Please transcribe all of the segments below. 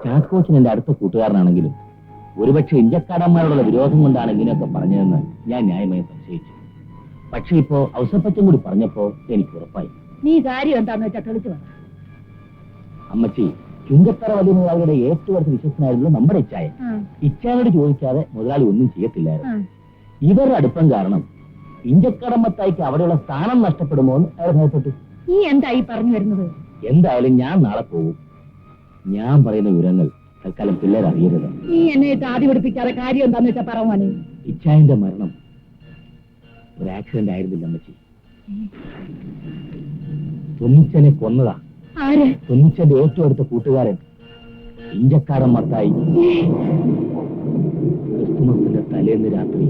ചാക്കോച്ചൻ എന്റെ അടുത്ത കൂട്ടുകാരനാണെങ്കിലും ഒരുപക്ഷെ ഇഞ്ചക്കാടന്മാരോടുള്ള വിരോധം കൊണ്ടാണ് ഇങ്ങനെയൊക്കെ പറഞ്ഞതെന്ന് ഞാൻ ന്യായമായി സംശയിച്ചു. പക്ഷെ ഇപ്പോ ഔസപ്പച്ചും കൂടി പറഞ്ഞപ്പോ എനിക്ക് ഉറപ്പായി. നീ കാര്യം എന്താന്ന് വെച്ചാൽ തെളിച്ചു പറ. അമ്മച്ചി, ചുങ്കത്തറ വലിയ മുതലാളിയുടെ ഏറ്റവും അടുത്ത് വിശ്വസനായിരുന്നു നമ്മുടെ ഇച്ചായ. ഇച്ചായോട് ചോദിക്കാതെ മുതലാളി ഒന്നും ചെയ്യത്തില്ലായിരുന്നു. ഇവരുടെ അടുപ്പം കാരണം ഇഞ്ചക്കടമ്പത്തായിക്ക് അവിടെയുള്ള സ്ഥാനം നഷ്ടപ്പെടുമോ എന്ന് അയാൾ ഭയപ്പെട്ടു. നീ എന്താ ഈ പറഞ്ഞു വരുന്നത്? എന്തായാലും ഞാൻ നാളെ പോകും. ഞാൻ പറയുന്ന വിവരങ്ങൾ തൽക്കാലം പിള്ളേർ അറിയരുത്. നീ എന്നെ ആദ്യ പിടിപ്പിക്കാതെ കാര്യം എന്താന്ന് വെച്ചാൽ പറവാനെ. ഇച്ചായന്റെ മരണം ഒരു ആക്സിഡന്റ് ആയിരുന്നില്ല അമ്മച്ചി. തൊന്നിച്ചനെ കൊന്നതാ. ആര്? തൊന്നിച്ചന്റെ ഏറ്റവും അടുത്ത കൂട്ടുകാരൻ ഇഞ്ചക്കാടൻ മത്തായി. ക്രിസ്തുമസിന്റെ തലേന്ന് രാത്രി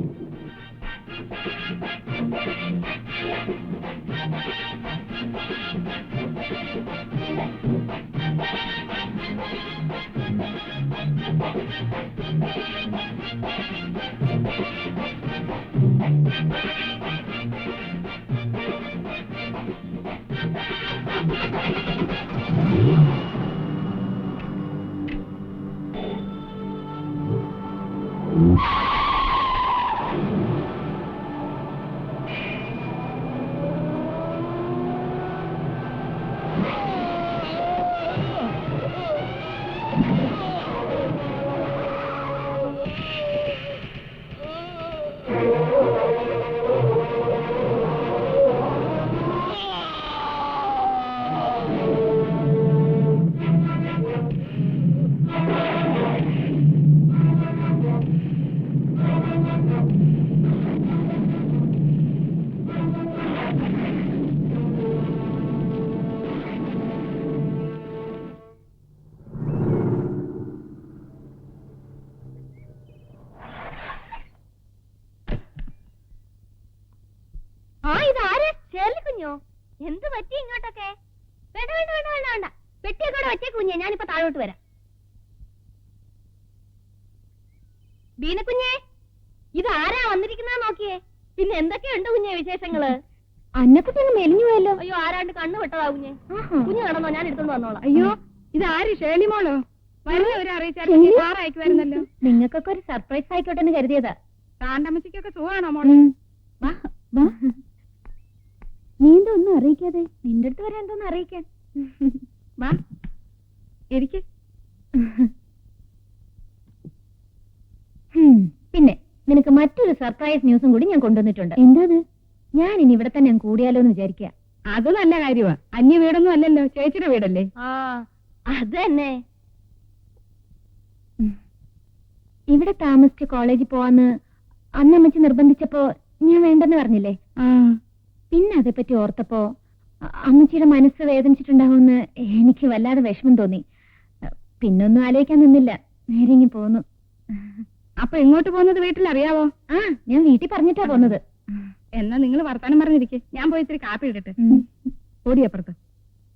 എന്ത് പറ്റി ഇങ്ങോട്ടൊക്കെ? വേണ്ട വേണ്ട വേണ്ട വേണ്ട വേണ്ട, പെട്ടിയൊക്കെ വെച്ചേ കുഞ്ഞെ, ഞാനിപ്പോ താഴോട്ട് വരാം. ബീനക്കുഞ്ഞെ, ഇത് ആരാ വന്നിരിക്കുന്ന നോക്കിയേ. പിന്നെ എന്തൊക്കെയുണ്ട് കുഞ്ഞെ വിശേഷങ്ങള്? അന്നക്കുട്ടി അങ്ങ് മെലിഞ്ഞു പോയല്ലോ. അയ്യോ, ആരാണ്ട് കണ്ണു വിട്ടതാ കുഞ്ഞെ. കുഞ്ഞു നടന്നോ, ഞാൻ എടുത്തോണ്ട് വന്നോളാം. അയ്യോ, ഇത് ആര്? ഷേളിമോളോ? വരുന്നവരെ അറിയിച്ചായിരുന്നല്ലോ. നിങ്ങൾക്കൊക്കെ ഒരു സർപ്രൈസ് ആയിക്കോട്ടെ എന്ന് കരുതിയതാ. കാണ്ടമ്മച്ചിക്കൊക്കെ സുഖമാണോ മോളെ? നീ എന്താ ഒന്നും അറിയിക്കാതെ? നിന്റെ അടുത്ത് വരെ എന്തോന്ന് അറിയിക്കാൻ. വാ എനിക്ക്. പിന്നെ നിനക്ക് മറ്റൊരു സർപ്രൈസ് ന്യൂസും കൂടി ഞാൻ കൊണ്ടുവന്നിട്ടുണ്ട്. എന്താത്? ഞാൻ ഇനി ഇവിടെ തന്നെ കൂടിയാലോ എന്ന് വിചാരിക്കുക. അത് നല്ല കാര്യമാ. അന്യ വീടൊന്നും അല്ലല്ലോ, ചേച്ചിയുടെ വീടല്ലേ? അത് തന്നെ. ഇവിടെ താമസിച്ച് കോളേജിൽ പോവാന്ന് അന്നമ്മച്ചി നിർബന്ധിച്ചപ്പോ ഞാൻ വേണ്ടെന്ന് പറഞ്ഞില്ലേ? പിന്നെ അതേപ്പറ്റി ഓർത്തപ്പോ അമ്മച്ചിയുടെ മനസ്സ് വേദനിച്ചിട്ടുണ്ടാവുമെന്ന് എനിക്ക് വല്ലാതെ വിഷമം തോന്നി. പിന്നൊന്നും ആലോചിക്കാൻ നിന്നില്ല, നേരെ ഇങ്ങി പോന്നു. അപ്പൊ എങ്ങോട്ട് പോകുന്നത് വീട്ടിൽ അറിയാവോ? ഞാൻ വീട്ടിൽ പറഞ്ഞിട്ടാ പോന്നത്. എന്നാ നിങ്ങൾ വർത്താനം പറഞ്ഞിരിക്കെ, ഞാൻ പോയി ഇത്തിരി കാപ്പി ഇട്ടിട്ട്. ഓടിയപ്പുറത്ത്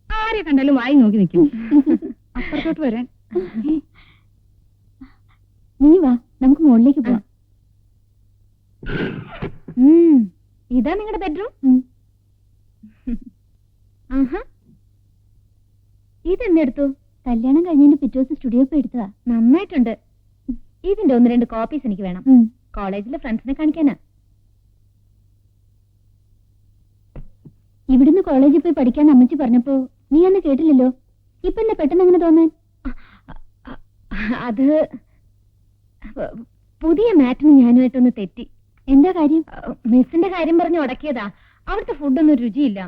ആരെ കണ്ടാലും വായി നോക്കി നിൽക്കും. അപ്പുറത്തോട്ട് വരാൻ. നീ വാ, നമുക്ക് മുകളിലേക്ക് പോവാം. ഇതാ നിങ്ങളുടെ ബെഡ്റൂം. ഇതെന്നെടുത്തു? കല്യാണം കഴിഞ്ഞതിന്റെ പിറ്റേ ദിവസം സ്റ്റുഡിയോ പോയി എടുത്തതാ. നന്നായിട്ടുണ്ട്. ഇതിന്റെ 1-2 കോപ്പീസ് എനിക്ക് വേണം. കോളേജിലെ ഫ്രണ്ട്സിനെ കാണിക്കാനാ. ഇവിടുന്ന് കോളേജിൽ പോയി പഠിക്കാൻ അമ്മച്ചി പറഞ്ഞപ്പോ നീ അന്ന് കേട്ടില്ലല്ലോ. ഇപ്പൊ എന്താ പെട്ടെന്ന് അങ്ങനെ തോന്നാൻ? അത് പുതിയ മാറ്റിന് ഞാനുമായിട്ടൊന്ന് തെറ്റി. എന്താ കാര്യം? മിസ്സിന്റെ കാര്യം പറഞ്ഞ് ഉടക്കിയതാ. അവിടുത്തെ ഫുഡൊന്നും രുചിയില്ല.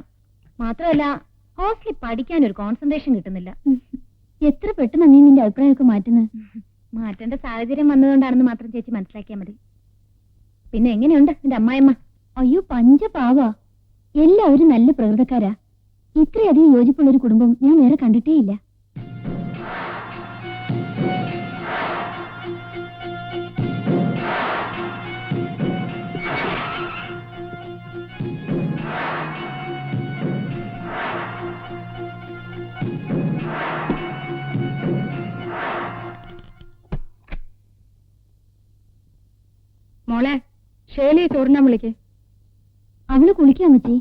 മാത്രമല്ല ഹോസ്റ്റലിൽ പഠിക്കാൻ ഒരു കോൺസെൻട്രേഷൻ കിട്ടുന്നില്ല. എത്ര പെട്ടെന്ന് നീ നിന്റെ അഭിപ്രായമൊക്കെ മാറ്റുന്നത്? മാറ്റേണ്ട സാഹചര്യം വന്നതുകൊണ്ടാണെന്ന് മാത്രം ചേച്ചി മനസ്സിലാക്കിയാൽ മതി. പിന്നെ എങ്ങനെയുണ്ട് നിന്റെ അമ്മായിമ്മ? അയ്യോ, പഞ്ചപാവാ. എല്ലാവരും നല്ല പ്രകൃതക്കാരാ. ഇത്രയധികം യോജിപ്പുള്ളൊരു കുടുംബം ഞാൻ വേറെ കണ്ടിട്ടേയില്ല. മോളെ, ഷേലിയെ ചോറിനാൻ വിളിക്കേ. അവള് കുളിക്കാൻ പറ്റി.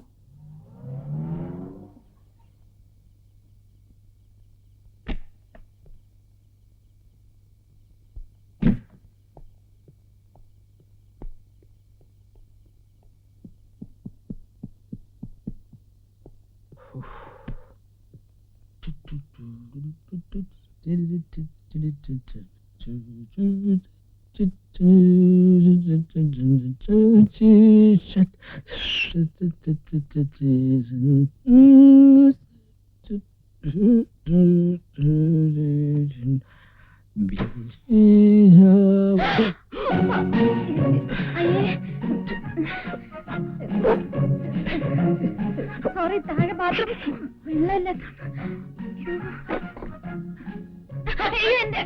സോറി, താഴെ ബാത്റൂം വെള്ളമില്ല. അയ്യോ, എന്റെ